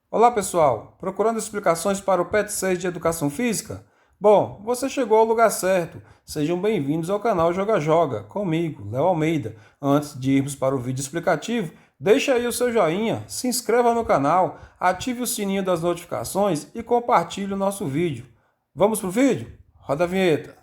Olá pessoal, procurando explicações para o PET 6 de Educação Física? Bom, você chegou ao lugar certo. Sejam bem-vindos ao canal Joga Joga, comigo, Léo Almeida. Antes de irmos para o vídeo explicativo, deixe aí o seu joinha, se inscreva no canal, ative o sininho das notificações e compartilhe o nosso vídeo. Vamos para o vídeo? Roda a vinheta.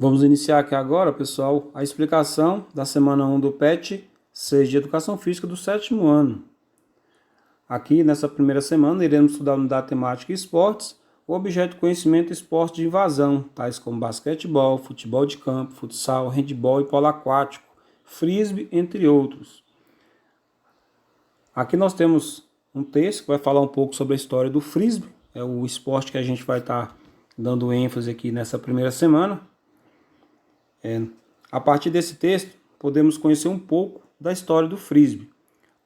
Vamos iniciar aqui agora, pessoal, a explicação da semana 1 do PET 6 de Educação Física do 7º ano. Aqui, nessa primeira semana, iremos estudar a unidade temática esportes, o objeto de conhecimento esportes de invasão, tais como basquetebol, futebol de campo, futsal, handebol e polo aquático, frisbee, entre outros. Aqui nós temos um texto que vai falar um pouco sobre a história do frisbee, é o esporte que a gente vai estar dando ênfase aqui nessa primeira semana. A partir desse texto, podemos conhecer um pouco da história do frisbee.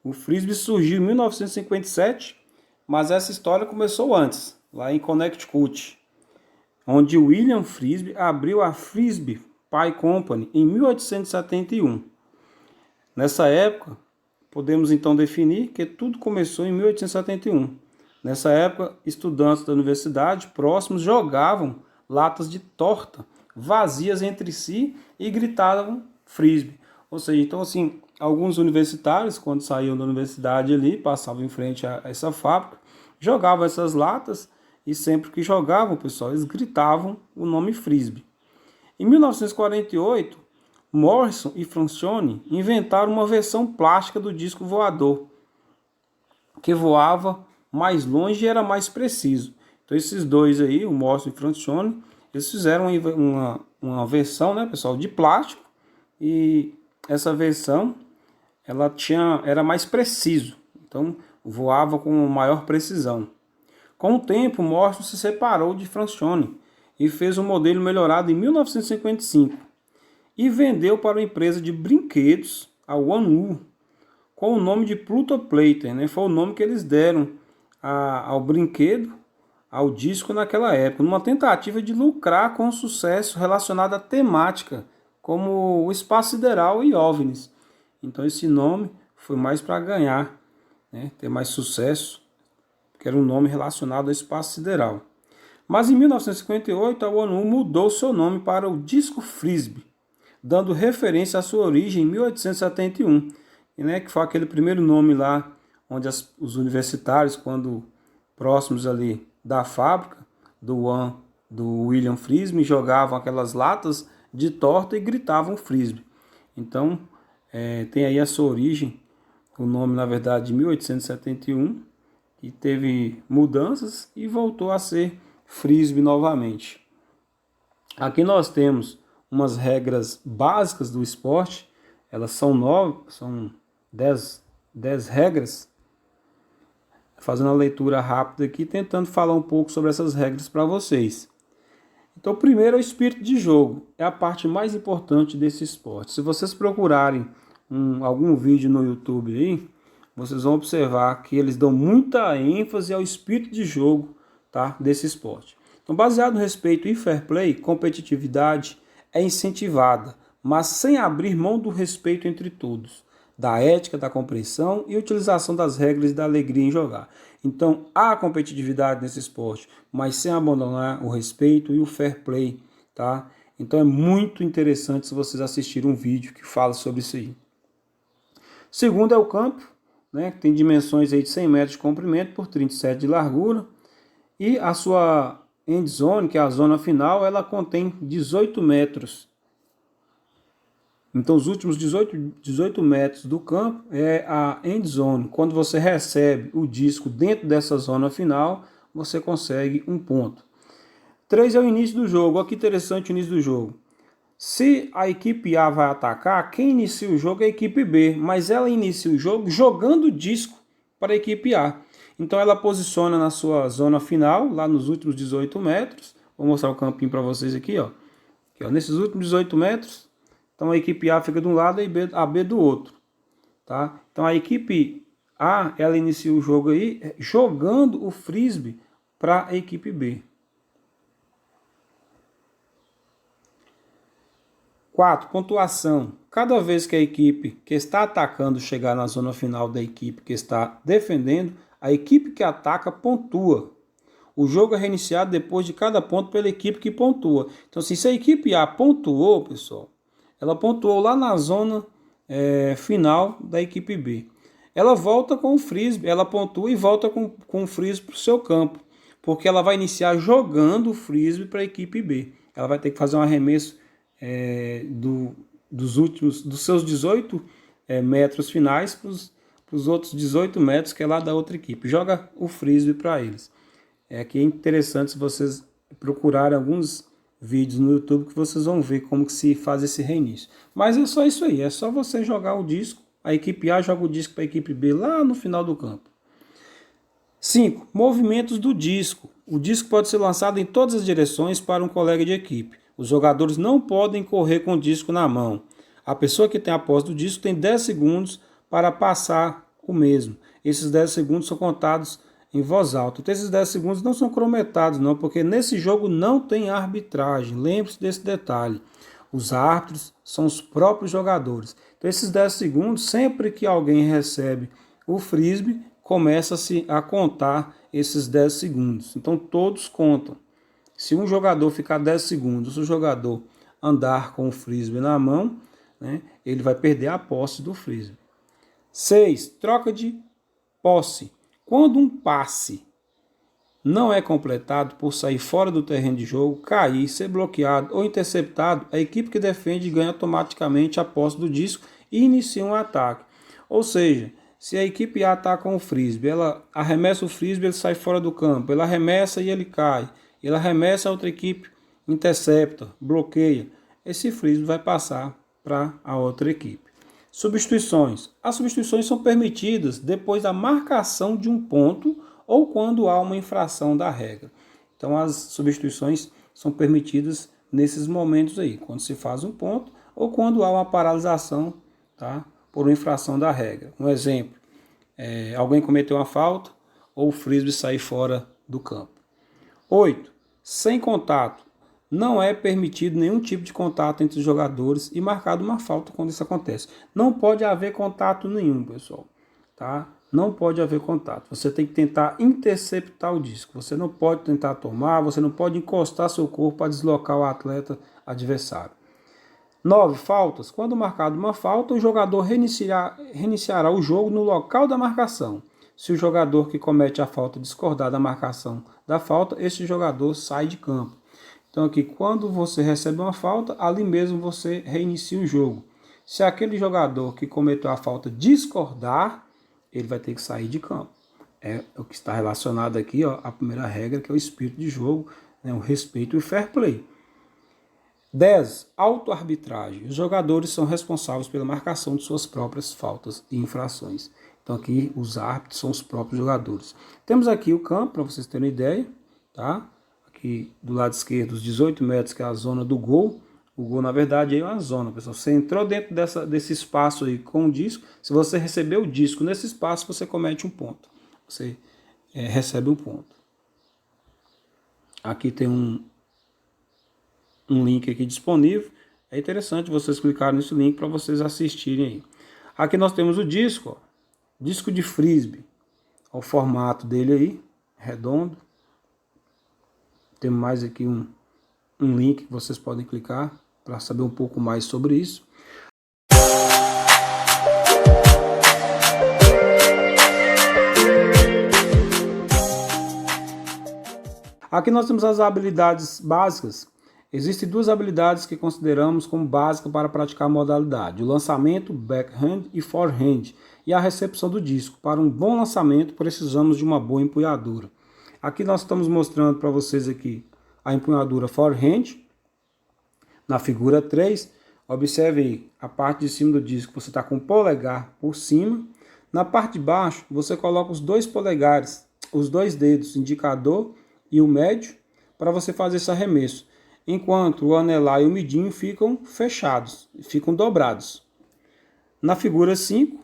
O frisbee surgiu em 1957, mas essa história começou antes, lá em Connecticut, onde William Frisbee abriu a Frisbee Pie Company em 1871. Nessa época, podemos então definir que tudo começou em 1871. Nessa época, estudantes da universidade próximos jogavam latas de torta vazias entre si e gritavam frisbee. Ou seja, então assim, alguns universitários, quando saíam da universidade ali, passavam em frente a essa fábrica, jogavam essas latas e sempre que jogavam, pessoal, eles gritavam o nome frisbee. Em 1948, Morrison e Francione inventaram uma versão plástica do disco voador, que voava mais longe e era mais preciso. Então esses dois aí, o Morrison e o Francione, eles fizeram uma versão, né, pessoal, de plástico, e essa versão era mais preciso, então voava com maior precisão. Com o tempo, Morrison se separou de Francione e fez um modelo melhorado em 1955 e vendeu para uma empresa de brinquedos, a One-U, com o nome de Pluto Plater, né? Foi o nome que eles deram ao brinquedo, ao disco naquela época, numa tentativa de lucrar com o sucesso relacionado à temática, como o espaço sideral e OVNIs. Então esse nome foi mais para ganhar, né, ter mais sucesso, que era um nome relacionado ao espaço sideral. Mas em 1958 a ONU mudou seu nome para o Disco Frisbee, dando referência à sua origem em 1871, né, que foi aquele primeiro nome lá onde os universitários, quando próximos ali da fábrica do William Frisbee, jogavam aquelas latas de torta e gritavam frisbee. Então, tem aí a sua origem, o nome na verdade de 1871, e teve mudanças e voltou a ser frisbee novamente. Aqui nós temos umas regras básicas do esporte, elas são 10 regras. Fazendo a leitura rápida aqui, tentando falar um pouco sobre essas regras para vocês. Então, primeiro é o espírito de jogo, é a parte mais importante desse esporte. Se vocês procurarem algum vídeo no YouTube aí, vocês vão observar que eles dão muita ênfase ao espírito de jogo, tá, desse esporte. Então, baseado no respeito e fair play, competitividade é incentivada, mas sem abrir mão do respeito entre todos, da ética, da compreensão e utilização das regras e da alegria em jogar. Então, há competitividade nesse esporte, mas sem abandonar o respeito e o fair play, tá? Então é muito interessante se vocês assistirem um vídeo que fala sobre isso aí. Segundo é o campo, né, que tem dimensões aí de 100 metros de comprimento por 37 de largura, e a sua end zone, que é a zona final, ela contém 18 metros. Então, os últimos 18 metros do campo é a end zone. Quando você recebe o disco dentro dessa zona final, você consegue um ponto. 3 é o início do jogo. Olha que interessante o início do jogo. Se a equipe A vai atacar, quem inicia o jogo é a equipe B, mas ela inicia o jogo jogando o disco para a equipe A. Então, ela posiciona na sua zona final, lá nos últimos 18 metros. Vou mostrar o campinho para vocês aqui, ó. Aqui, ó. Nesses últimos 18 metros, então a equipe A fica de um lado e a B do outro, tá? Então a equipe A, ela inicia o jogo aí jogando o frisbee para a equipe B. 4. Pontuação. Cada vez que a equipe que está atacando chegar na zona final da equipe que está defendendo, a equipe que ataca pontua. O jogo é reiniciado depois de cada ponto pela equipe que pontua. Então, assim, se a equipe A pontuou, pessoal, ela pontuou lá na zona final da equipe B. Ela volta com o frisbee, ela pontua e volta com o frisbee para o seu campo, porque ela vai iniciar jogando o frisbee para a equipe B. Ela vai ter que fazer um arremesso dos seus 18 metros finais para os outros 18 metros que é lá da outra equipe. Joga o frisbee para eles. Aqui é interessante se vocês procurarem alguns vídeos no YouTube que vocês vão ver como que se faz esse reinício. Mas é só isso aí, é só você jogar o disco, a equipe A joga o disco para a equipe B lá no final do campo. 5. Movimentos do disco. O disco pode ser lançado em todas as direções para um colega de equipe. Os jogadores não podem correr com o disco na mão. A pessoa que tem a posse do disco tem 10 segundos para passar o mesmo. Esses 10 segundos são contados em voz alta. Então, esses 10 segundos não são crometados, não, porque nesse jogo não tem arbitragem. Lembre-se desse detalhe. Os árbitros são os próprios jogadores. Então, esses 10 segundos, sempre que alguém recebe o frisbee, começa-se a contar esses 10 segundos. Então, todos contam. Se um jogador ficar 10 segundos, se o jogador andar com o frisbee na mão, né, ele vai perder a posse do frisbee. 6. Troca de posse. Quando um passe não é completado por sair fora do terreno de jogo, cair, ser bloqueado ou interceptado, a equipe que defende ganha automaticamente a posse do disco e inicia um ataque. Ou seja, se a equipe A está com o frisbee, ela arremessa o frisbee, ele sai fora do campo, ele arremessa e ele cai, ele arremessa, a outra equipe intercepta, bloqueia, esse frisbee vai passar para a outra equipe. Substituições. As substituições são permitidas depois da marcação de um ponto ou quando há uma infração da regra. Então, as substituições são permitidas nesses momentos aí, quando se faz um ponto ou quando há uma paralisação, tá, por uma infração da regra. Um exemplo, alguém cometeu uma falta ou o frisbee sair fora do campo. 8. Sem contato. Não é permitido nenhum tipo de contato entre os jogadores e marcado uma falta quando isso acontece. Não pode haver contato nenhum, pessoal. Tá? Não pode haver contato. Você tem que tentar interceptar o disco. Você não pode tentar tomar, você não pode encostar seu corpo para deslocar o atleta adversário. 9. Faltas. Quando marcado uma falta, o jogador reiniciará o jogo no local da marcação. Se o jogador que comete a falta discordar da marcação da falta, esse jogador sai de campo. Então aqui, quando você recebe uma falta, ali mesmo você reinicia o jogo. Se aquele jogador que cometeu a falta discordar, ele vai ter que sair de campo. É o que está relacionado aqui, ó, a primeira regra, que é o espírito de jogo, né, o respeito e o fair play. 10. Autoarbitragem. Os jogadores são responsáveis pela marcação de suas próprias faltas e infrações. Então aqui os árbitros são os próprios jogadores. Temos aqui o campo, para vocês terem uma ideia, tá? Aqui do lado esquerdo, os 18 metros, que é a zona do gol. O gol, na verdade, é uma zona, pessoal. Você entrou dentro desse espaço aí com o disco. Se você receber o disco nesse espaço, você comete um ponto. Você recebe um ponto. Aqui tem um link aqui disponível. É interessante vocês clicarem nesse link para vocês assistirem aí. Aqui nós temos o disco, ó, disco de frisbee. Olha o formato dele aí, redondo. Temos mais aqui um link que vocês podem clicar para saber um pouco mais sobre isso. Aqui nós temos as habilidades básicas. Existem duas habilidades que consideramos como básicas para praticar a modalidade: o lançamento, backhand e forehand, e a recepção do disco. Para um bom lançamento, precisamos de uma boa empunhadura. Aqui nós estamos mostrando para vocês aqui a empunhadura forehand, na figura 3. Observe aí, a parte de cima do disco você está com o polegar por cima. Na parte de baixo você coloca os 2 polegares, os 2 dedos, indicador e o médio, para você fazer esse arremesso. Enquanto o anelar e o midinho ficam fechados, ficam dobrados. Na figura 5,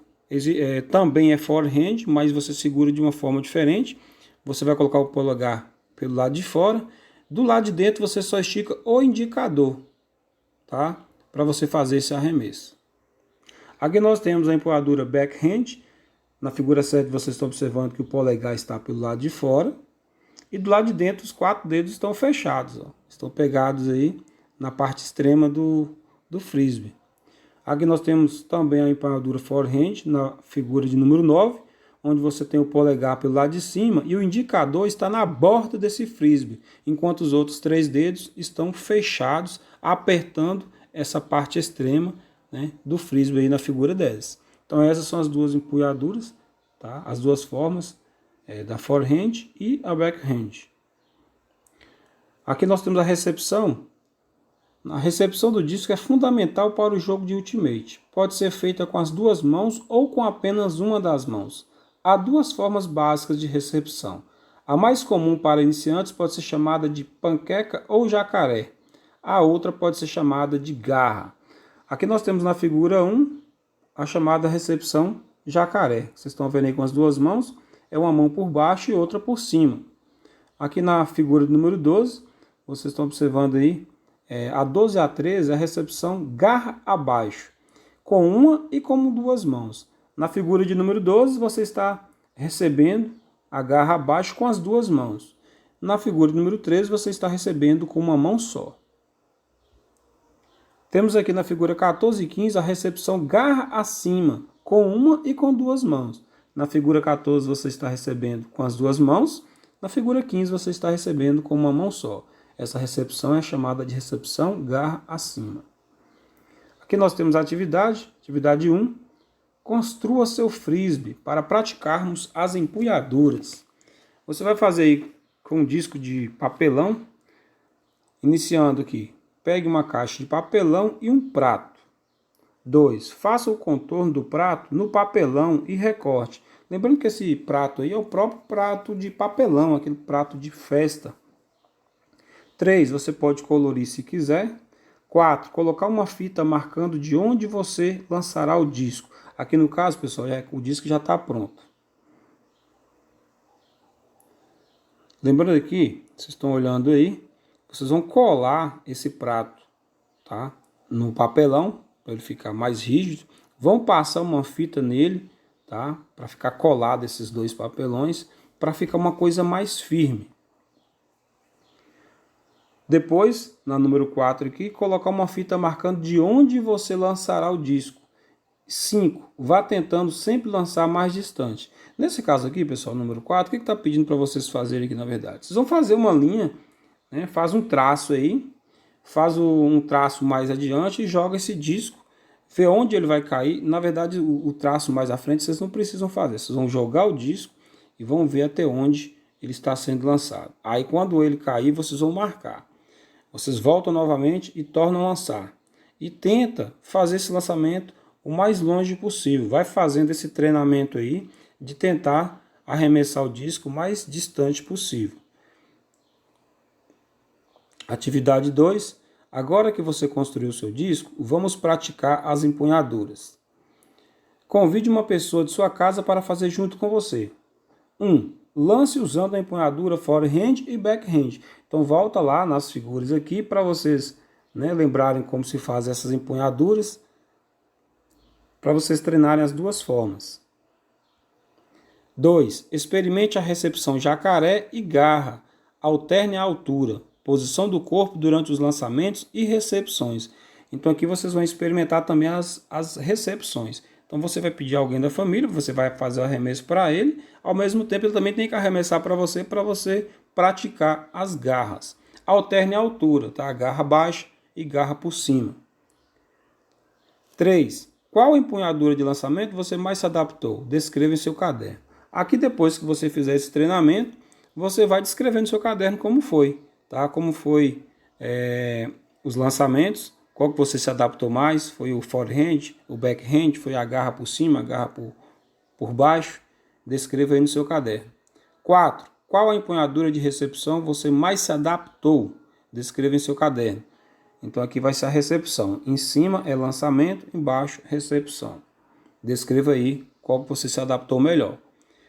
também é forehand, mas você segura de uma forma diferente. Você vai colocar o polegar pelo lado de fora. Do lado de dentro você só estica o indicador, tá? para você fazer esse arremesso. Aqui nós temos a empunhadura backhand. Na figura 7 vocês estão observando que o polegar está pelo lado de fora. E do lado de dentro os 4 dedos estão fechados. Ó. Estão pegados aí na parte extrema do frisbee. Aqui nós temos também a empunhadura forehand na figura de número 9. Onde você tem o polegar pelo lado de cima e o indicador está na borda desse frisbee, enquanto os outros 3 dedos estão fechados, apertando essa parte extrema, né, do frisbee aí na figura 10. Então essas são as duas empunhaduras, tá? As duas formas da forehand e a backhand. Aqui nós temos a recepção. A recepção do disco é fundamental para o jogo de Ultimate. Pode ser feita com as duas mãos ou com apenas uma das mãos. Há 2 formas básicas de recepção. A mais comum para iniciantes pode ser chamada de panqueca ou jacaré. A outra pode ser chamada de garra. Aqui nós temos na figura 1 a chamada recepção jacaré. Vocês estão vendo aí com as duas mãos, é uma mão por baixo e outra por cima. Aqui na figura número 12, vocês estão observando aí, a 12 e a 13 é a recepção garra abaixo, com uma e com 2 mãos. Na figura de número 12, você está recebendo a garra abaixo com as 2 mãos. Na figura de número 13, você está recebendo com uma mão só. Temos aqui na figura 14 e 15 a recepção garra acima, com uma e com 2 mãos. Na figura 14, você está recebendo com as 2 mãos. Na figura 15, você está recebendo com uma mão só. Essa recepção é chamada de recepção garra acima. Aqui nós temos a atividade 1. Construa seu frisbee para praticarmos as empunhaduras. Você vai fazer aí com um disco de papelão, iniciando aqui. Pegue uma caixa de papelão e um prato. 2. Faça o contorno do prato no papelão e recorte. Lembrando que esse prato aí é o próprio prato de papelão, aquele prato de festa. 3. Você pode colorir se quiser. 4. Colocar uma fita marcando de onde você lançará o disco. Aqui no caso, pessoal, o disco já está pronto. Lembrando aqui, vocês estão olhando aí, vocês vão colar esse prato, tá, no papelão, para ele ficar mais rígido. Vão passar uma fita nele, tá, para ficar colado esses 2 papelões, para ficar uma coisa mais firme. Depois, na número 4 aqui, colocar uma fita marcando de onde você lançará o disco. 5. Vá tentando sempre lançar mais distante. Nesse caso aqui, pessoal, número 4, o que está pedindo para vocês fazerem aqui na verdade? Vocês vão fazer uma linha, né, faz um traço aí, faz um traço mais adiante e joga esse disco, vê onde ele vai cair. Na verdade, o traço mais à frente vocês não precisam fazer. Vocês vão jogar o disco e vão ver até onde ele está sendo lançado. Aí quando ele cair, vocês vão marcar. Vocês voltam novamente e tornam a lançar. E tenta fazer esse lançamento o mais longe possível. Vai fazendo esse treinamento aí de tentar arremessar o disco o mais distante possível. Atividade 2. Agora que você construiu o seu disco, vamos praticar as empunhaduras. Convide uma pessoa de sua casa para fazer junto com você. 1. Lance usando a empunhadura forehand e backhand. Então volta lá nas figuras aqui para vocês, né, lembrarem como se faz essas empunhaduras, para vocês treinarem as 2 formas. 2. Experimente a recepção jacaré e garra. Alterne a altura, posição do corpo durante os lançamentos e recepções. Então aqui vocês vão experimentar também as recepções. Então você vai pedir a alguém da família, você vai fazer o arremesso para ele, ao mesmo tempo ele também tem que arremessar para você praticar as garras. Alterne a altura, tá? Garra baixa e garra por cima. 3. Qual empunhadura de lançamento você mais se adaptou? Descreva em seu caderno. Aqui depois que você fizer esse treinamento, você vai descrever no seu caderno como foi, tá? Como foi os lançamentos, qual que você se adaptou mais, foi o forehand, o backhand, foi a garra por cima, a garra por baixo. Descreva aí no seu caderno. 4. Qual a empunhadura de recepção você mais se adaptou? Descreva em seu caderno. Então aqui vai ser a recepção. Em cima é lançamento, embaixo recepção. Descreva aí qual que você se adaptou melhor.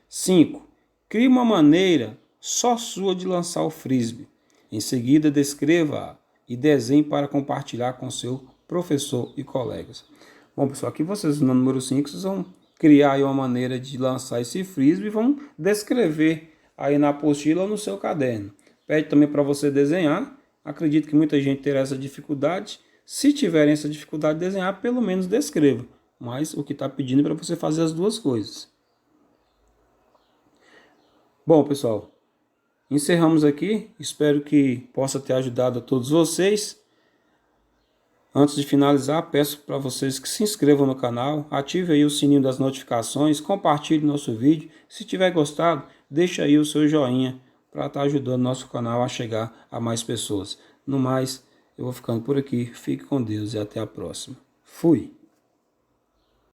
5. Crie uma maneira só sua de lançar o frisbee. Em seguida, descreva-a e desenhe para compartilhar com seu professor e colegas. Bom, pessoal, aqui vocês no número 5, vocês vão criar aí uma maneira de lançar esse frisbee e vão descrever aí na apostila ou no seu caderno. Pede também para você desenhar. Acredito que muita gente terá essa dificuldade. Se tiverem essa dificuldade de desenhar, pelo menos descreva. Mas o que está pedindo é para você fazer as duas coisas. Bom, pessoal, encerramos aqui. Espero que possa ter ajudado a todos vocês. Antes de finalizar, peço para vocês que se inscrevam no canal, ative aí o sininho das notificações, compartilhe nosso vídeo. Se tiver gostado, deixa aí o seu joinha para estar ajudando nosso canal a chegar a mais pessoas. No mais, eu vou ficando por aqui. Fique com Deus e até a próxima. Fui!